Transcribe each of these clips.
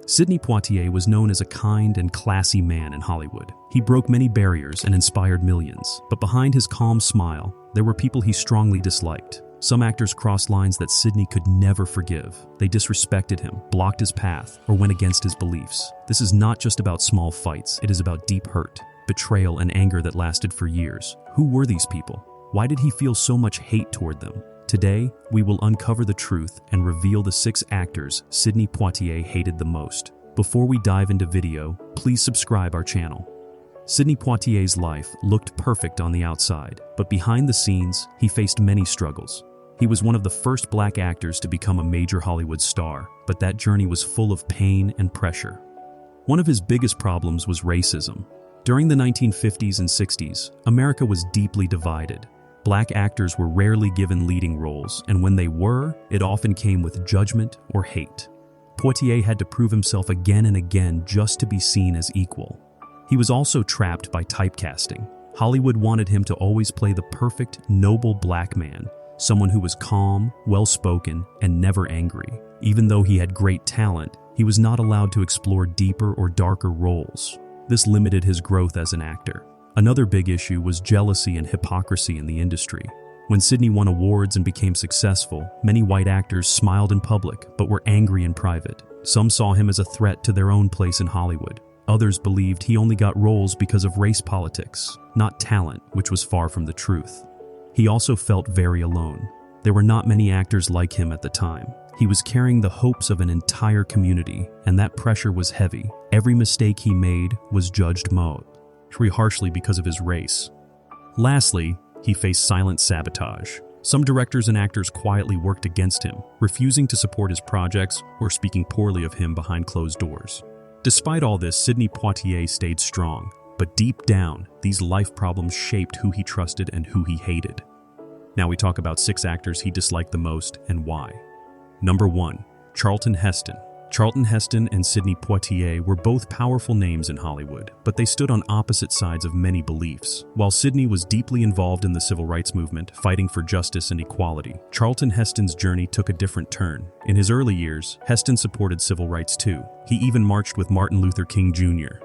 Sidney Poitier was known as a kind and classy man in Hollywood. He broke many barriers and inspired millions, but behind his calm smile, there were people he strongly disliked. Some actors crossed lines that Sidney could never forgive. They disrespected him, blocked his path, or went against his beliefs. This is not just about small fights, it is about deep hurt, betrayal, and anger that lasted for years. Who were these people? Why did he feel so much hate toward them? Today, we will uncover the truth and reveal the 6 actors Sidney Poitier hated the most. Before we dive into video, please subscribe our channel. Sidney Poitier's life looked perfect on the outside, but behind the scenes, he faced many struggles. He was one of the first black actors to become a major Hollywood star, but that journey was full of pain and pressure. One of his biggest problems was racism. During the 1950s and 60s, America was deeply divided. Black actors were rarely given leading roles, and when they were, it often came with judgment or hate. Poitier had to prove himself again and again just to be seen as equal. He was also trapped by typecasting. Hollywood wanted him to always play the perfect, noble black man, someone who was calm, well-spoken, and never angry. Even though he had great talent, he was not allowed to explore deeper or darker roles. This limited his growth as an actor. Another big issue was jealousy and hypocrisy in the industry. When Sidney won awards and became successful, many white actors smiled in public but were angry in private. Some saw him as a threat to their own place in Hollywood. Others believed he only got roles because of race politics, not talent, which was far from the truth. He also felt very alone. There were not many actors like him at the time. He was carrying the hopes of an entire community, and that pressure was heavy. Every mistake he made was judged very harshly because of his race. Lastly, he faced silent sabotage. Some directors and actors quietly worked against him, refusing to support his projects or speaking poorly of him behind closed doors. Despite all this, Sidney Poitier stayed strong, but deep down, these life problems shaped who he trusted and who he hated. Now we talk about 6 actors he disliked the most and why. Number 1. Charlton Heston. Charlton Heston and Sidney Poitier were both powerful names in Hollywood, but they stood on opposite sides of many beliefs. While Sidney was deeply involved in the civil rights movement, fighting for justice and equality, Charlton Heston's journey took a different turn. In his early years, Heston supported civil rights too. He even marched with Martin Luther King Jr.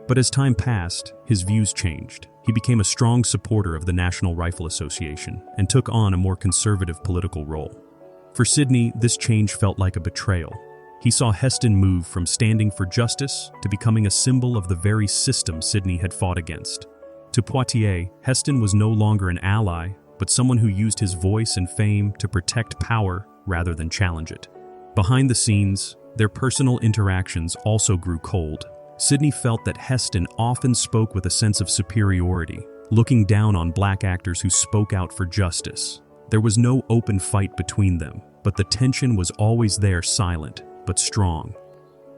But as time passed, his views changed. He became a strong supporter of the National Rifle Association and took on a more conservative political role. For Sidney, this change felt like a betrayal. He saw Heston move from standing for justice to becoming a symbol of the very system Sidney had fought against. To Poitier, Heston was no longer an ally, but someone who used his voice and fame to protect power rather than challenge it. Behind the scenes, their personal interactions also grew cold. Sidney felt that Heston often spoke with a sense of superiority, looking down on black actors who spoke out for justice. There was no open fight between them, but the tension was always there, silent but strong.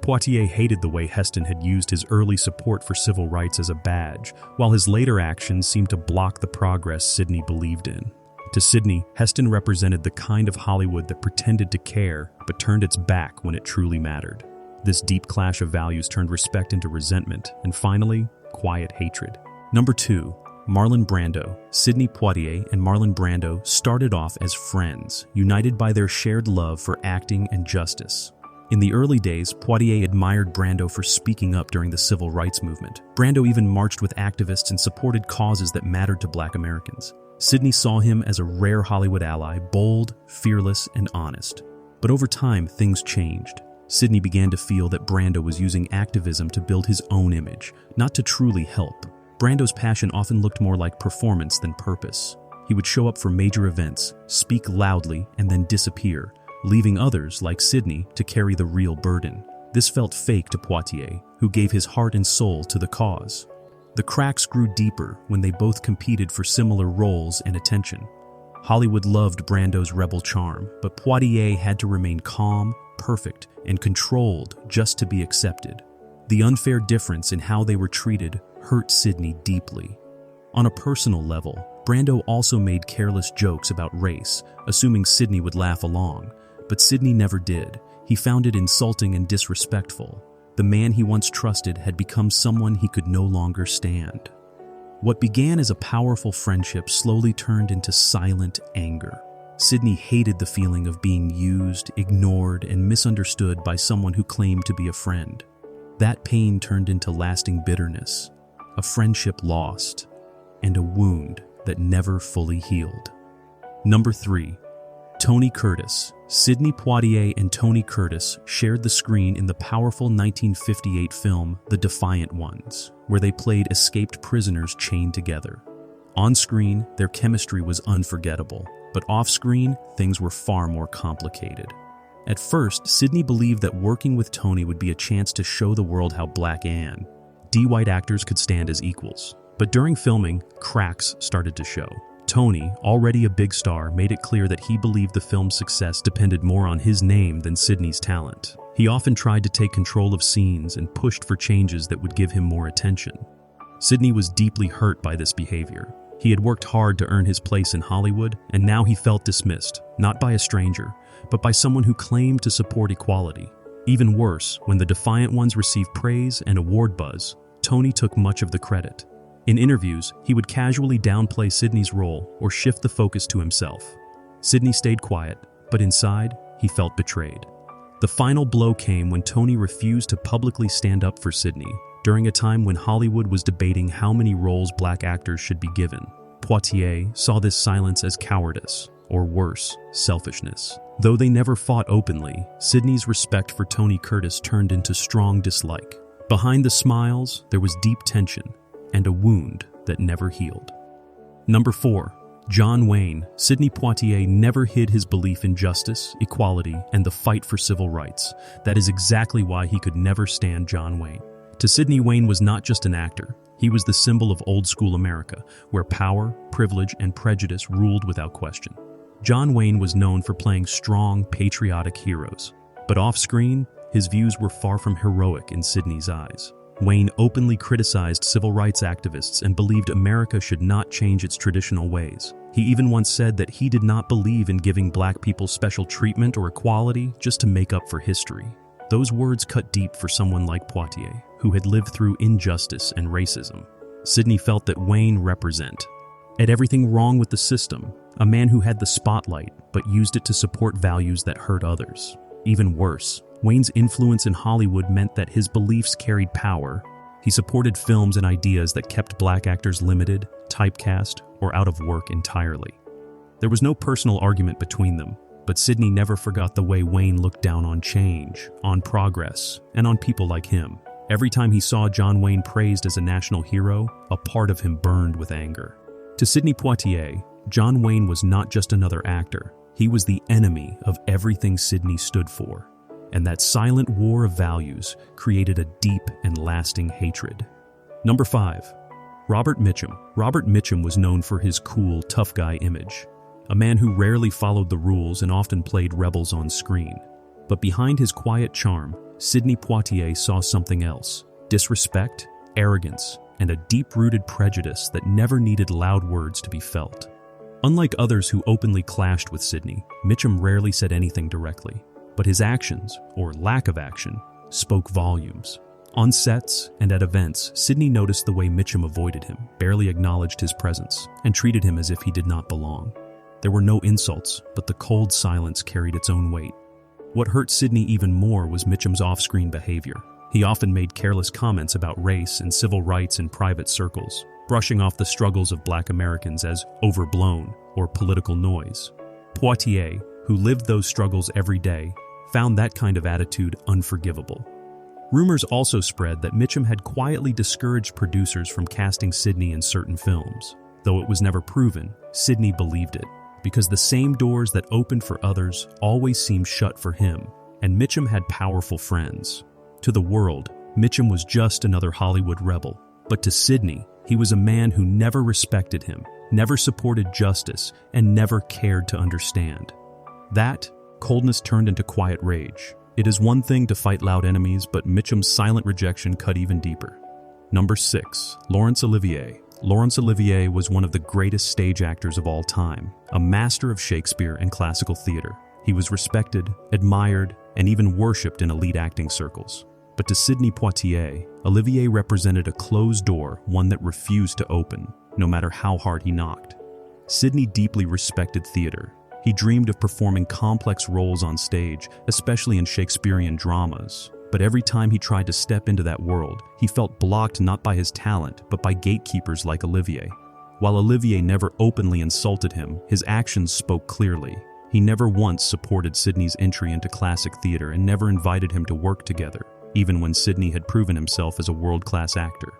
Poitier hated the way Heston had used his early support for civil rights as a badge, while his later actions seemed to block the progress Sidney believed in. To Sidney, Heston represented the kind of Hollywood that pretended to care but turned its back when it truly mattered. This deep clash of values turned respect into resentment, and finally, quiet hatred. Number 2. Marlon Brando. Sidney Poitier and Marlon Brando started off as friends, united by their shared love for acting and justice. In the early days, Poitier admired Brando for speaking up during the civil rights movement. Brando even marched with activists and supported causes that mattered to black Americans. Sidney saw him as a rare Hollywood ally, bold, fearless, and honest. But over time, things changed. Sidney began to feel that Brando was using activism to build his own image, not to truly help. Brando's passion often looked more like performance than purpose. He would show up for major events, speak loudly, and then disappear, leaving others, like Sidney, to carry the real burden. This felt fake to Poitier, who gave his heart and soul to the cause. The cracks grew deeper when they both competed for similar roles and attention. Hollywood loved Brando's rebel charm, but Poitier had to remain calm, perfect, and controlled just to be accepted. The unfair difference in how they were treated hurt Sidney deeply. On a personal level, Brando also made careless jokes about race, assuming Sidney would laugh along. But Sidney never did. He found it insulting and disrespectful. The man he once trusted had become someone he could no longer stand. What began as a powerful friendship slowly turned into silent anger. Sidney hated the feeling of being used, ignored, and misunderstood by someone who claimed to be a friend. That pain turned into lasting bitterness, a friendship lost, and a wound that never fully healed. Number 3. Tony Curtis. Sidney Poitier and Tony Curtis shared the screen in the powerful 1958 film The Defiant Ones, where they played escaped prisoners chained together. On screen, their chemistry was unforgettable, but off-screen, things were far more complicated. At first, Sidney believed that working with Tony would be a chance to show the world how black and white actors could stand as equals. But during filming, cracks started to show. Tony, already a big star, made it clear that he believed the film's success depended more on his name than Sidney's talent. He often tried to take control of scenes and pushed for changes that would give him more attention. Sidney was deeply hurt by this behavior. He had worked hard to earn his place in Hollywood, and now he felt dismissed, not by a stranger, but by someone who claimed to support equality. Even worse, when the Defiant Ones received praise and award buzz, Tony took much of the credit. In interviews, he would casually downplay Sidney's role or shift the focus to himself. Sidney stayed quiet, but inside, he felt betrayed. The final blow came when Tony refused to publicly stand up for Sidney, during a time when Hollywood was debating how many roles black actors should be given. Poitier saw this silence as cowardice, or worse, selfishness. Though they never fought openly, Sidney's respect for Tony Curtis turned into strong dislike. Behind the smiles, there was deep tension and a wound that never healed. Number 4. John Wayne. Sidney Poitier never hid his belief in justice, equality, and the fight for civil rights. That is exactly why he could never stand John Wayne. To Sidney, Wayne was not just an actor. He was the symbol of old-school America, where power, privilege, and prejudice ruled without question. John Wayne was known for playing strong, patriotic heroes. But off-screen, his views were far from heroic in Sidney's eyes. Wayne openly criticized civil rights activists and believed America should not change its traditional ways. He even once said that he did not believe in giving black people special treatment or equality just to make up for history. Those words cut deep for someone like Poitier, who had lived through injustice and racism. Sidney felt that Wayne represented everything wrong with the system, a man who had the spotlight but used it to support values that hurt others. Even worse, Wayne's influence in Hollywood meant that his beliefs carried power. He supported films and ideas that kept black actors limited, typecast, or out of work entirely. There was no personal argument between them, but Sidney never forgot the way Wayne looked down on change, on progress, and on people like him. Every time he saw John Wayne praised as a national hero, a part of him burned with anger. To Sidney Poitier, John Wayne was not just another actor. He was the enemy of everything Sidney stood for. And that silent war of values created a deep and lasting hatred. Number 5. Robert Mitchum. Robert Mitchum was known for his cool, tough guy image. A man who rarely followed the rules and often played rebels on screen. But behind his quiet charm, Sidney Poitier saw something else: disrespect, arrogance, and a deep-rooted prejudice that never needed loud words to be felt. Unlike others who openly clashed with Sidney, Mitchum rarely said anything directly, but his actions, or lack of action, spoke volumes. On sets and at events, Sidney noticed the way Mitchum avoided him, barely acknowledged his presence, and treated him as if he did not belong. There were no insults, but the cold silence carried its own weight. What hurt Sidney even more was Mitchum's off-screen behavior. He often made careless comments about race and civil rights in private circles, brushing off the struggles of black Americans as overblown or political noise. Poitier, who lived those struggles every day, found that kind of attitude unforgivable. Rumors also spread that Mitchum had quietly discouraged producers from casting Sidney in certain films. Though it was never proven, Sidney believed it, because the same doors that opened for others always seemed shut for him, and Mitchum had powerful friends. To the world, Mitchum was just another Hollywood rebel, but to Sidney, he was a man who never respected him, never supported justice, and never cared to understand. That coldness turned into quiet rage. It is one thing to fight loud enemies, but Mitchum's silent rejection cut even deeper. Number 6. Laurence Olivier. Laurence Olivier was one of the greatest stage actors of all time, a master of Shakespeare and classical theater. He was respected, admired, and even worshipped in elite acting circles. But to Sidney Poitier, Olivier represented a closed door, one that refused to open, no matter how hard he knocked. Sidney deeply respected theater. He dreamed of performing complex roles on stage, especially in Shakespearean dramas. But every time he tried to step into that world, he felt blocked not by his talent, but by gatekeepers like Olivier. While Olivier never openly insulted him, his actions spoke clearly. He never once supported Sidney's entry into classic theater and never invited him to work together, even when Sidney had proven himself as a world-class actor.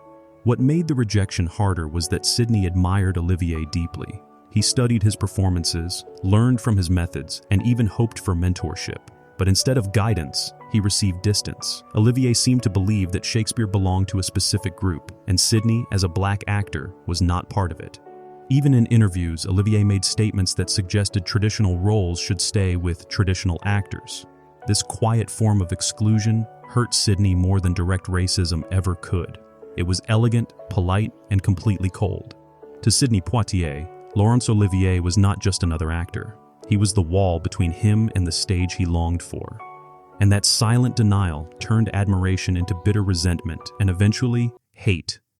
What made the rejection harder was that Sidney admired Olivier deeply. He studied his performances, learned from his methods, and even hoped for mentorship. But instead of guidance, he received distance. Olivier seemed to believe that Shakespeare belonged to a specific group, and Sidney, as a black actor, was not part of it. Even in interviews, Olivier made statements that suggested traditional roles should stay with traditional actors. This quiet form of exclusion hurt Sidney more than direct racism ever could. It was elegant, polite, and completely cold. To Sidney Poitier, Laurence Olivier was not just another actor. He was the wall between him and the stage he longed for. And that silent denial turned admiration into bitter resentment and eventually hate.